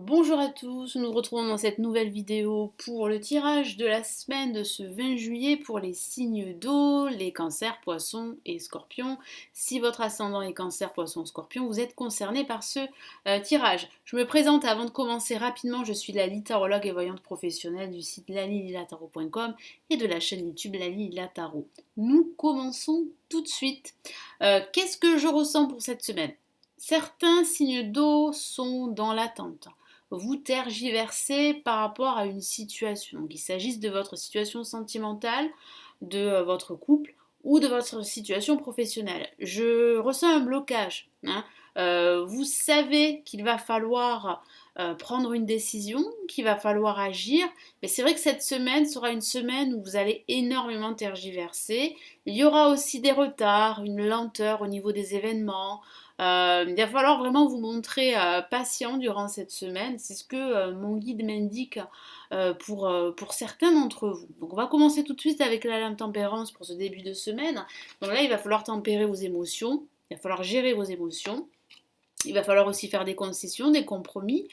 Bonjour à tous, nous nous retrouvons dans cette nouvelle vidéo pour le tirage de la semaine de ce 20 juillet pour les signes d'eau, les cancers, poissons et scorpions. Si votre ascendant est cancer, poisson, scorpion, vous êtes concerné par ce tirage. Je me présente avant de commencer rapidement, je suis Lali, tarologue et voyante professionnelle du site lalililatarot.com et de la chaîne YouTube Lali Lila Tarot. Nous commençons tout de suite. Qu'est-ce que je ressens pour cette semaine? Certains signes d'eau sont dans l'attente. Vous tergiversez par rapport à une situation, qu'il s'agisse de votre situation sentimentale, de votre couple ou de votre situation professionnelle. Je ressens un blocage, hein. Vous savez qu'il va falloir prendre une décision, qu'il va falloir agir, mais c'est vrai que cette semaine sera une semaine où vous allez énormément tergiverser. Il y aura aussi des retards, une lenteur au niveau des événements. Il va falloir vraiment vous montrer patient durant cette semaine. C'est ce que mon guide m'indique pour certains d'entre vous. Donc on va commencer tout de suite avec la lame tempérance pour ce début de semaine. Donc là, il va falloir tempérer vos émotions. Il va falloir gérer vos émotions. Il va falloir aussi faire des concessions, des compromis.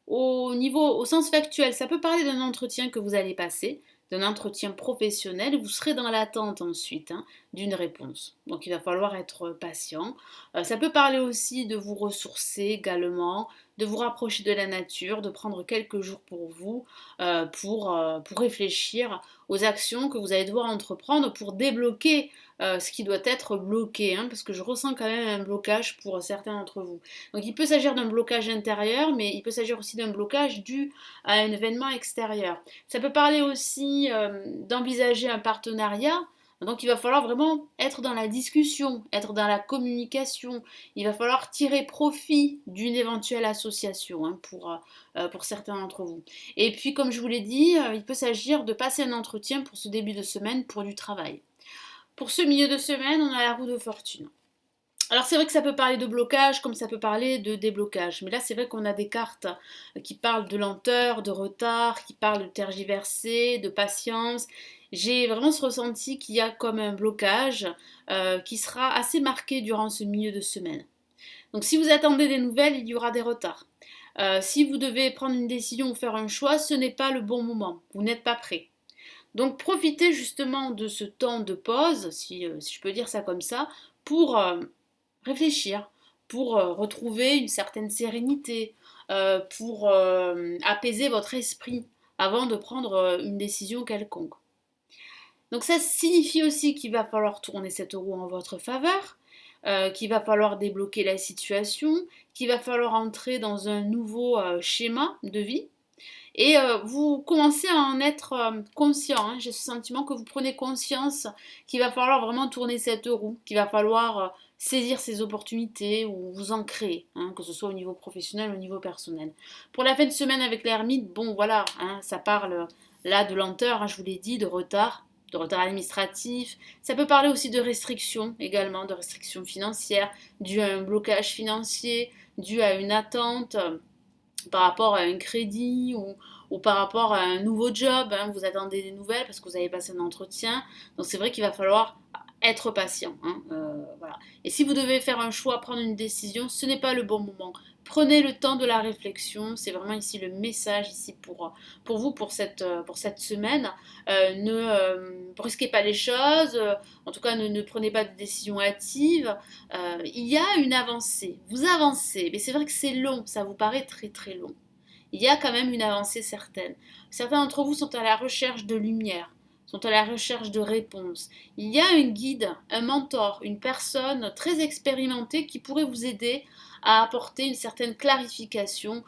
Au sens factuel, ça peut parler d'un entretien que vous allez passer, d'un entretien professionnel, vous serez dans l'attente ensuite d'une réponse. Donc il va falloir être patient. Ça peut parler aussi de vous ressourcer également, de vous rapprocher de la nature, de prendre quelques jours pour vous, pour réfléchir aux actions que vous allez devoir entreprendre pour débloquer ce qui doit être bloqué, parce que je ressens quand même un blocage pour certains d'entre vous. Donc il peut s'agir d'un blocage intérieur, mais il peut s'agir aussi d'un blocage dû à un événement extérieur. Ça peut parler aussi d'envisager un partenariat. Donc il va falloir vraiment être dans la discussion, être dans la communication. Il va falloir tirer profit d'une éventuelle association pour certains d'entre vous. Et puis comme je vous l'ai dit, il peut s'agir de passer un entretien pour ce début de semaine pour du travail. Pour ce milieu de semaine, on a la roue de fortune. Alors c'est vrai que ça peut parler de blocage comme ça peut parler de déblocage. Mais là c'est vrai qu'on a des cartes qui parlent de lenteur, de retard, qui parlent de tergiverser, de patience. J'ai vraiment ce ressenti qu'il y a comme un blocage qui sera assez marqué durant ce milieu de semaine. Donc si vous attendez des nouvelles, il y aura des retards. Si vous devez prendre une décision ou faire un choix, ce n'est pas le bon moment. Vous n'êtes pas prêt. Donc profitez justement de ce temps de pause, si je peux dire ça comme ça, pour réfléchir, pour retrouver une certaine sérénité, pour apaiser votre esprit avant de prendre une décision quelconque. Donc ça signifie aussi qu'il va falloir tourner cette roue en votre faveur, qu'il va falloir débloquer la situation, qu'il va falloir entrer dans un nouveau schéma de vie. Et vous commencez à en être conscient, hein. J'ai ce sentiment que vous prenez conscience qu'il va falloir vraiment tourner cette roue, qu'il va falloir saisir ces opportunités ou vous en créer, que ce soit au niveau professionnel ou au niveau personnel. Pour la fin de semaine avec l'ermite, bon voilà, ça parle là de lenteur, je vous l'ai dit, de retard administratif. Ça peut parler aussi de restrictions également, de restrictions financières, dû à un blocage financier, dû à une attente par rapport à un crédit ou par rapport à un nouveau job, vous attendez des nouvelles parce que vous avez passé un entretien. Donc c'est vrai qu'il va falloir être patient. Voilà. Et si vous devez faire un choix, prendre une décision, ce n'est pas le bon moment. Prenez le temps de la réflexion, c'est vraiment ici le message ici pour vous pour cette semaine. Ne brusquez pas les choses, en tout cas ne prenez pas de décision hâtive. Il y a une avancée, vous avancez, mais c'est vrai que c'est long, ça vous paraît très très long. Il y a quand même une avancée certaine. Certains d'entre vous sont à la recherche de lumière, sont à la recherche de réponses. Il y a un guide, un mentor, une personne très expérimentée qui pourrait vous aider à apporter une certaine clarification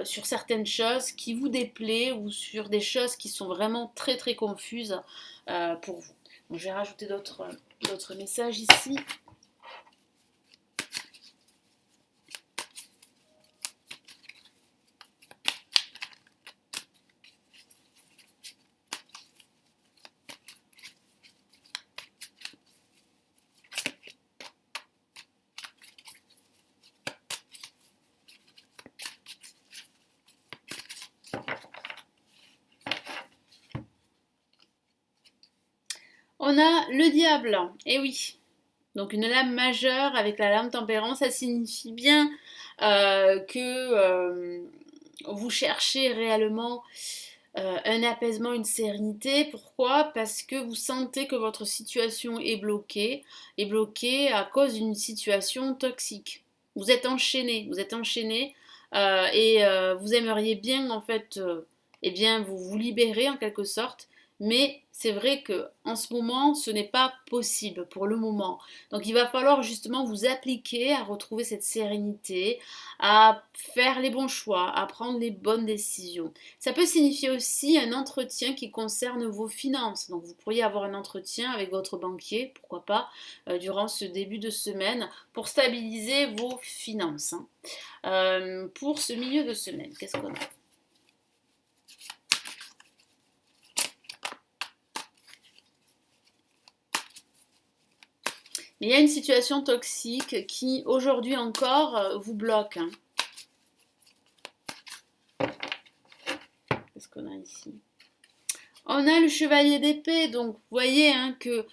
sur certaines choses qui vous déplaient ou sur des choses qui sont vraiment très très confuses pour vous. Donc, je vais rajouter d'autres messages ici. On a le diable, et oui. Donc une lame majeure avec la lame tempérance, ça signifie bien que vous cherchez réellement un apaisement, une sérénité. Pourquoi? Parce que vous sentez que votre situation est bloquée à cause d'une situation toxique. Vous êtes enchaîné vous aimeriez bien en fait, eh bien, vous libérer en quelque sorte, mais c'est vrai que en ce moment, ce n'est pas possible pour le moment. Donc, il va falloir justement vous appliquer à retrouver cette sérénité, à faire les bons choix, à prendre les bonnes décisions. Ça peut signifier aussi un entretien qui concerne vos finances. Donc vous pourriez avoir un entretien avec votre banquier, pourquoi pas, durant ce début de semaine pour stabiliser vos finances, hein. Pour ce milieu de semaine, qu'est-ce qu'on a? Il y a une situation toxique qui aujourd'hui encore vous bloque, hein. Qu'est-ce qu'on a ici? On a le chevalier d'épée, donc vous voyez hein, que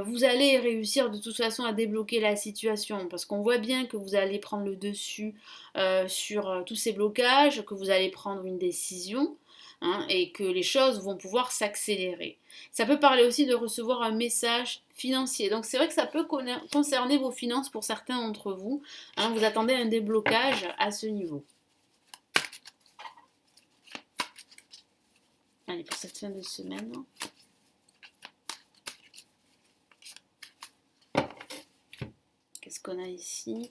vous allez réussir de toute façon à débloquer la situation, parce qu'on voit bien que vous allez prendre le dessus sur tous ces blocages, que vous allez prendre une décision, hein, et que les choses vont pouvoir s'accélérer. Ça peut parler aussi de recevoir un message financier, donc c'est vrai que ça peut concerner vos finances pour certains d'entre vous, hein, vous attendez un déblocage à ce niveau. Allez, pour cette fin de semaine. Qu'est-ce qu'on a ici?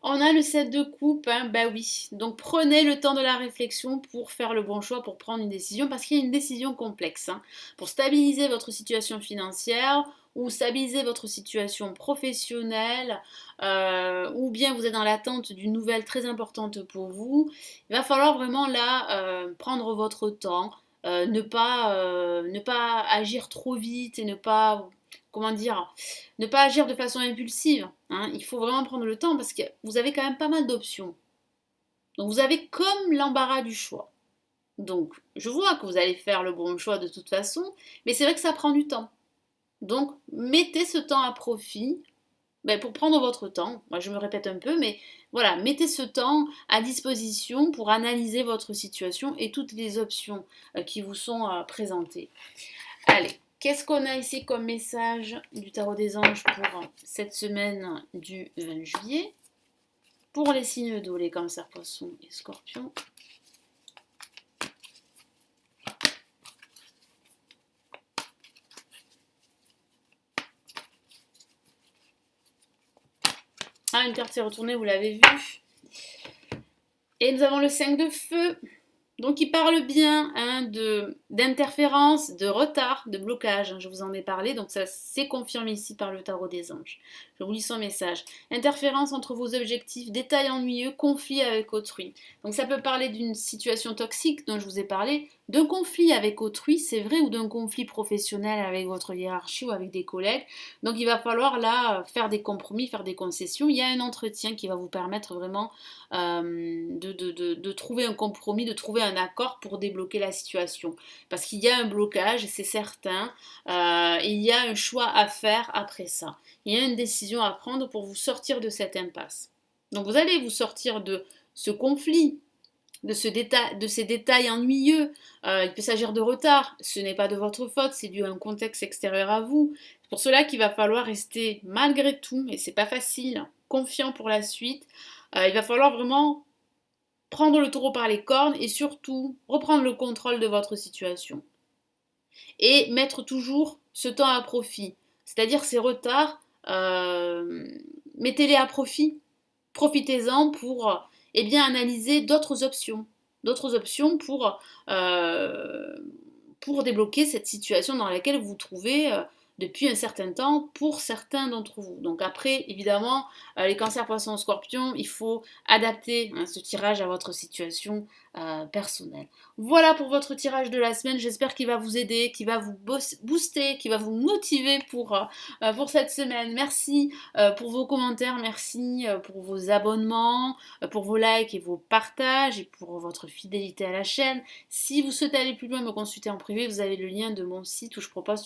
On a le 7 de coupe, hein, bah oui. Donc prenez le temps de la réflexion pour faire le bon choix, pour prendre une décision, parce qu'il y a une décision complexe, hein, pour stabiliser votre situation financière ou stabiliser votre situation professionnelle, ou bien vous êtes dans l'attente d'une nouvelle très importante pour vous. Il va falloir vraiment là prendre votre temps, ne pas agir trop vite et ne pas, comment dire, ne pas agir de façon impulsive, hein. Il faut vraiment prendre le temps parce que vous avez quand même pas mal d'options. Donc vous avez comme l'embarras du choix. Donc je vois que vous allez faire le bon choix de toute façon, mais c'est vrai que ça prend du temps. Donc mettez ce temps à profit pour prendre votre temps. Moi je me répète un peu, mais voilà, mettez ce temps à disposition pour analyser votre situation et toutes les options qui vous sont présentées. Allez, qu'est-ce qu'on a ici comme message du tarot des anges pour cette semaine du 20 juillet? Pour les signes d'eau, les cancers, poissons et scorpions. Ah, une carte s'est retournée, vous l'avez vu. Et nous avons le 5 de feu. Donc il parle bien hein, d'interférence, de retard, de blocage, hein, je vous en ai parlé, donc ça s'est confirmé ici par le tarot des anges. Je vous lis son message. Interférence entre vos objectifs, détails ennuyeux, conflit avec autrui. Donc ça peut parler d'une situation toxique dont je vous ai parlé, d'un conflit avec autrui, c'est vrai, ou d'un conflit professionnel avec votre hiérarchie ou avec des collègues. Donc il va falloir là faire des compromis, faire des concessions. Il y a un entretien qui va vous permettre vraiment de trouver un compromis, de trouver un accord pour débloquer la situation. Parce qu'il y a un blocage, c'est certain, il y a un choix à faire après ça. Il y a une décision à prendre pour vous sortir de cette impasse. Donc vous allez vous sortir de ce conflit, de ces détails ennuyeux. Il peut s'agir de retard, ce n'est pas de votre faute, c'est dû à un contexte extérieur à vous. C'est pour cela qu'il va falloir rester malgré tout, et c'est pas facile, confiant pour la suite. Il va falloir vraiment prendre le taureau par les cornes et surtout reprendre le contrôle de votre situation. Et mettre toujours ce temps à profit. C'est-à-dire ces retards, mettez-les à profit. Profitez-en pour bien, analyser d'autres options. D'autres options pour débloquer cette situation dans laquelle vous vous trouvez depuis un certain temps pour certains d'entre vous. Donc après, évidemment, les cancers, poissons, scorpions, il faut adapter hein, ce tirage à votre situation personnelle. Voilà pour votre tirage de la semaine. J'espère qu'il va vous aider, qu'il va vous booster, qu'il va vous motiver pour cette semaine. Merci pour vos commentaires, merci pour vos abonnements, pour vos likes et vos partages et pour votre fidélité à la chaîne. Si vous souhaitez aller plus loin, me consulter en privé, vous avez le lien de mon site où je propose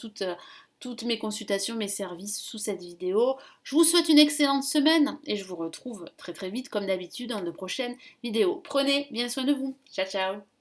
toutes mes consultations, mes services sous cette vidéo. Je vous souhaite une excellente semaine et je vous retrouve très très vite comme d'habitude dans de prochaines vidéos. Prenez bien soin de vous. Ciao ciao.